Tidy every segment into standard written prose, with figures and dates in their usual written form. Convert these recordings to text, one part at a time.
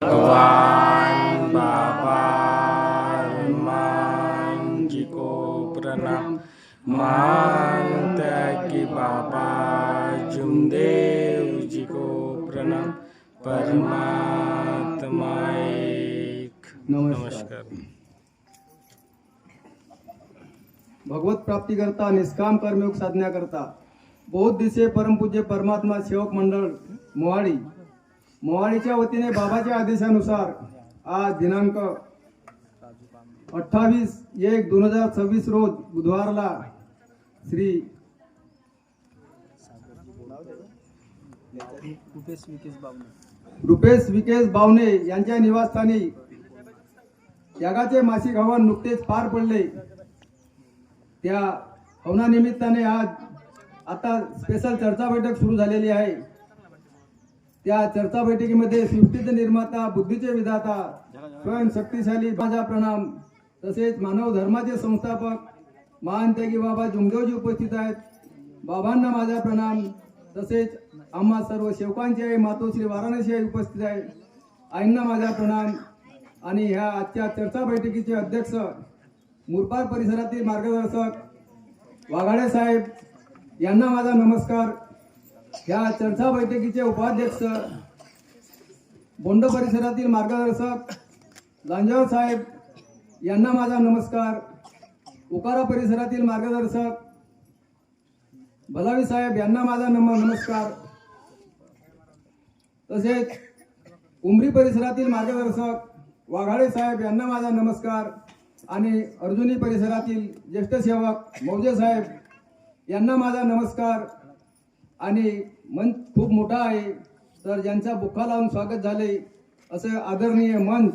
भगवान बाबा हनुमान जी को प्रणाम। मान त्यागी बाबा जुमदेव जी को प्रणाम। परमात्मा एक। नमस्कार। भगवत प्राप्ती करता निष्काम कर्मयोग साधना करता बहुत दिवसे परमपूज्य परमात्मा सेवक मंडळ मोहाळीच्या वतीने बाबाच्या आदेशानुसार आज दिनांक 28/1/2026 रोज बुधवारला श्री रुपेश विकेश बावणे यांच्या निवासस्थानी त्यागाचे मासिक हवन नुकतेच पार पडले। त्या हवनानिमित्ताने आज आता स्पेशल चर्चा बैठक सुरू झालेली आहे। त्या चर्चा बैठकीमध्ये सृष्टीचे निर्माता बुद्धीचे विधाता स्वयं शक्तिशाली माझा प्रणाम तसेच मानव धर्माचे संस्थापक महान त्यागी बाबा जुमदेवजी उपस्थित आहेत। बाबांना माझा प्रणाम तसेच आम्हा सर्व सेवकांची आई मातोश्री वाराणसी आई उपस्थित आहे। आईंना माझा प्रणाम आणि ह्या आजच्या चर्चा बैठकीचे अध्यक्ष मुरबाड परिसरातील मार्गदर्शक वाघाडे साहेब यांना माझा नमस्कार। या चर्चा बैठकीचे उपाध्यक्ष बोंड परिसरातील मार्गदर्शक लांजावर साहेब यांना माझा नमस्कार। उकारा परिसरातील मार्गदर्शक भलावी साहेब यांना माझा नमस्कार। तसेच उमरी परिसरातील मार्गदर्शक वाघाडे साहेब यांना माझा नमस्कार आणि अर्जुनी परिसरातील ज्येष्ठ सेवक मौजे साहेब यांना माझा नमस्कार। आणि मंच खूप मोठा आहे तर ज्यांचा बुक्का लावून स्वागत झाले असे आदरणीय मंच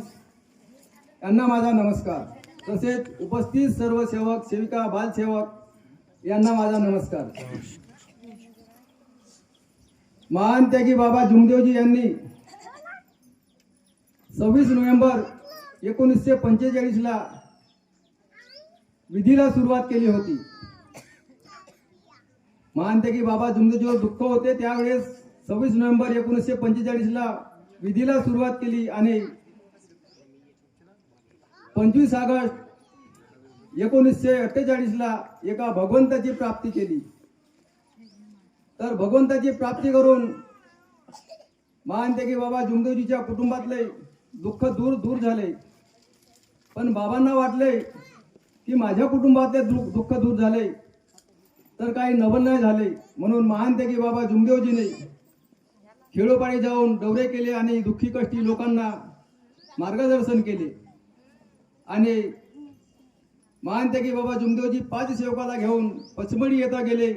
यांना माझा नमस्कार। तसेच उपस्थित सर्व सेवक सेविका बालसेवक यांना माझा नमस्कार। महान त्यागी बाबा जुमदेवजी यांनी 26 नोव्हेंबर 1945 ला विधीला सुरुवात केली होती। महान त्यागी बाबा जुमदेवजीवर दुःख होते त्यावेळेस 26 नोव्हेंबर 1945 ला विधीला सुरुवात केली आणि 25 ऑगस्ट 1948 ला एका भगवंताची प्राप्ती केली। तर भगवंताची प्राप्ती करून महान त्यागी बाबा जुमदेवजीच्या कुटुंबातले दुःख दूर झाले। पण बाबांना वाटले की माझ्या कुटुंबातले दुःख दूर झाले तर काही नवल नाही झाले, म्हणून महान त्यागी बाबा जुमदेवजीने खेडोपाडी जाऊन दौरे केले आणि दुःखी कष्टी लोकांना मार्गदर्शन केले। आणि महान त्यागी बाबा जुमदेवजी 5 सेवकाला घेऊन पचमढी येता गेले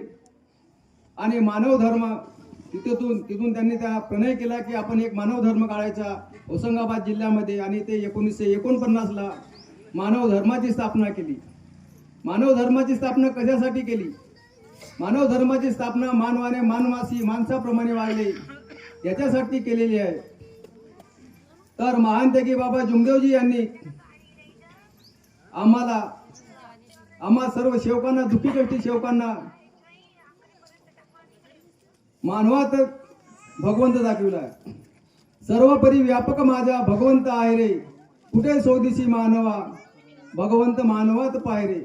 आणि मानव धर्म तिथून त्यांनी त्या प्रणय केला की आपण एक मानव धर्म काढायचा होशंगाबाद जिल्ह्यामध्ये आणि ते 1949 ला मानव धर्माची स्थापना केली। मानव धर्माची स्थापना कशासाठी केली? मानव धर्माची स्थापना मानवाने मानवासी माणसाप्रमाणे वागले याच्यासाठी केलेली आहे। तर महान त्यागी बाबा जुमदेवजी यांनी आम्हा सर्व सेवकांना दुःखी कष्टी सेवकांना मानवात भगवंत दाखविला। सर्वपरी व्यापक माझा भगवंत आहे रे, कुठे सोदिसी मानवा भगवंत मानवात पाय रे।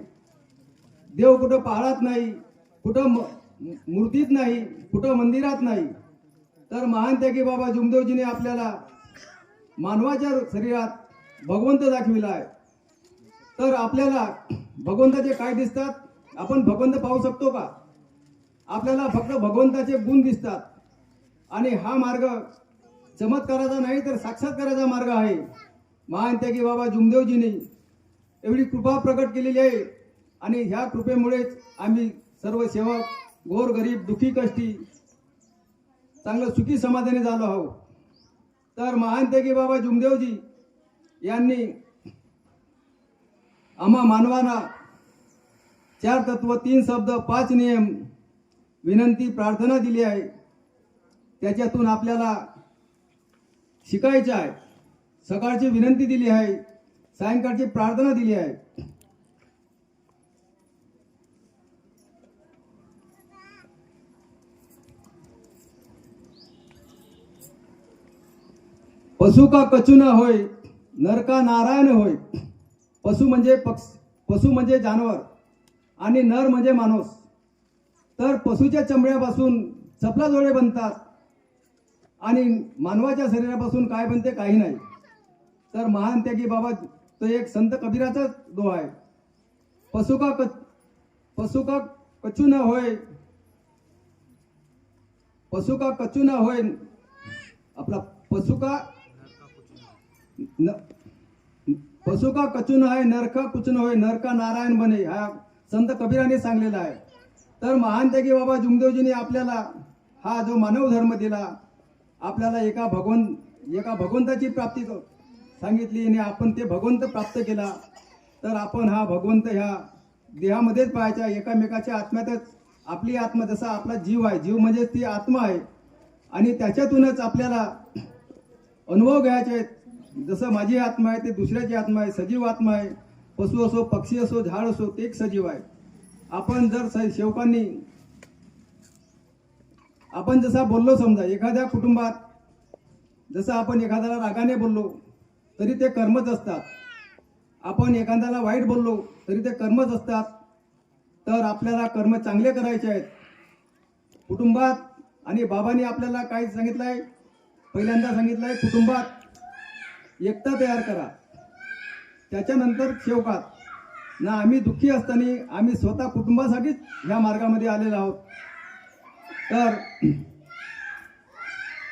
देव कुठं पहाडात नाही, कुठं मूर्तीत नाही, कुठं मंदिरात नाही, तर महान त्यागी बाबा जुमदेवजीने आपल्याला मानवाच्या शरीरात भगवंत दाखविला आहे। तर आपल्याला भगवंताचे काय दिसतात? आपण भगवंत पाहू शकतो का? आपल्याला फक्त भगवंताचे गुण दिसतात आणि हा मार्ग चमत्काराचा नाही तर साक्षात्काराचा मार्ग आहे। महान त्यागी बाबा जुमदेवजीने एवढी कृपा प्रकट केलेली आहे आणि ह्या कृपेमुळेच आम्ही सर्व सेवक गोरगरीब दुःखी कष्टी चांगलं सुखी समाधानी झालो आहोत। तर महान त्यागी बाबा जुमदेवजी यांनी आम्हा मानवांना 4 तत्व 3 शब्द 5 नियम विनंती प्रार्थना दिली आहे। त्याच्यातून आपल्याला शिकायचे आहे। सकाळची विनंती दिली आहे, सायंकाळची प्रार्थना दिली आहे। पशु का कचू न होय, नर का नारायण होय. पशु म्हणजे जानवर आणि नर म्हणजे माणूस. तर पशुच्या चमड्यापासून चपला जोडे बनतात आणि मानवाच्या शरीरापासून काय बनते, काही नाही. तर महान त्यागी बाबा तो एक संत कबीराचा दोहा आहे. पशु का कचू न होय, आपला पशु का कचू न आहे, नर का कुच न होय, नर का नारायण बने, हा संत कबीराने सांगलेला आहे. तर महान त्यागी बाबा जुमदेवजीने आपल्याला हा जो मानव धर्म दिला, आपल्याला एका भगवंताची प्राप्ती सांगितली आणि आपण ते भगवंत प्राप्त केला. तर आपण हा भगवंत ह्या देहामध्येच पाहायचा, एकामेकाच्या आत्म्यातच. आपली आत्मा जसा आपला जीव आहे, जीव म्हणजे ती आत्मा आहे आणि त्याच्यातूनच आपल्याला अनुभव घ्यायचे आहेत. जसं माझी आत्मा आहे ते दुसऱ्याची आत्मा आहे, सजीव आत्मा आहे. पशु असो, पक्षी असो, झाड असो, ते एक सजीव आहे. आपण जर सेवकांनी आपण जसा बोललो, समजा एखाद्या कुटुंबात जसं आपण एखाद्याला रागाने बोललो तरी ते कर्मच असतात. आपण एखाद्याला वाईट बोललो तरी ते कर्मच असतात. तर आपल्याला कर्म चांगले करायचे आहेत कुटुंबात. आणि बाबांनी आपल्याला काय सांगितलंय, पहिल्यांदा सांगितलंय कुटुंबात एकता तयार करा, त्याच्यानंतर सेवकात. ना आम्ही दुःखी असताना आम्ही स्वतः कुटुंबासाठीच ह्या मार्गामध्ये आलेलो आहोत. तर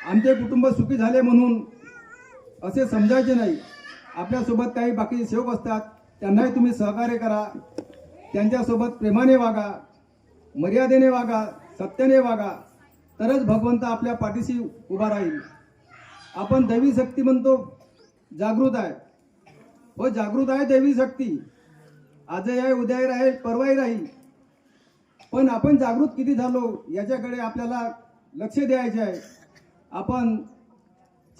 आमचे कुटुंब सुखी झाले म्हणून असे समजायचे नाही. आपल्यासोबत काही बाकी सेवक असतात, त्यांनाही तुम्ही सहकार्य करा. त्यांच्यासोबत प्रेमाने वागा, मर्यादेने वागा, सत्याने वागा, तरच भगवंत आपल्या पाठीशी उभा राहील. आपण दैवी शक्ती म्हणतो, जागृत आहे. हो, जागृत आहे दैवी शक्ती. आजही आहे, उद्याही राहील, परवाही राहील. पण आपण जागृत किती झालो याच्याकडे आपल्याला लक्ष द्यायचे आहे. आपण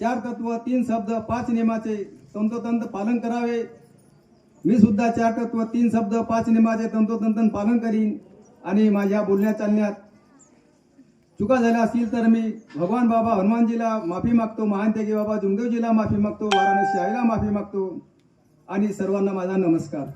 4 तत्व, 3 शब्द, 5 नियमाचे तंतोतंत पालन करावे. मी सुद्धा 4 तत्व, 3 शब्द, 5 नियमाचे तंतोतंत पालन करीन. आणि माझ्या बोलण्यात चालण्यात चुका झाल्या असतील तर मी भगवान बाबा हनुमानजीला माफी मागतो, महान त्यागी बाबा जुमदेवजीला माफी मागतो, वाराणसी आईला माफी मागतो आणि सर्वांना माझा नमस्कार.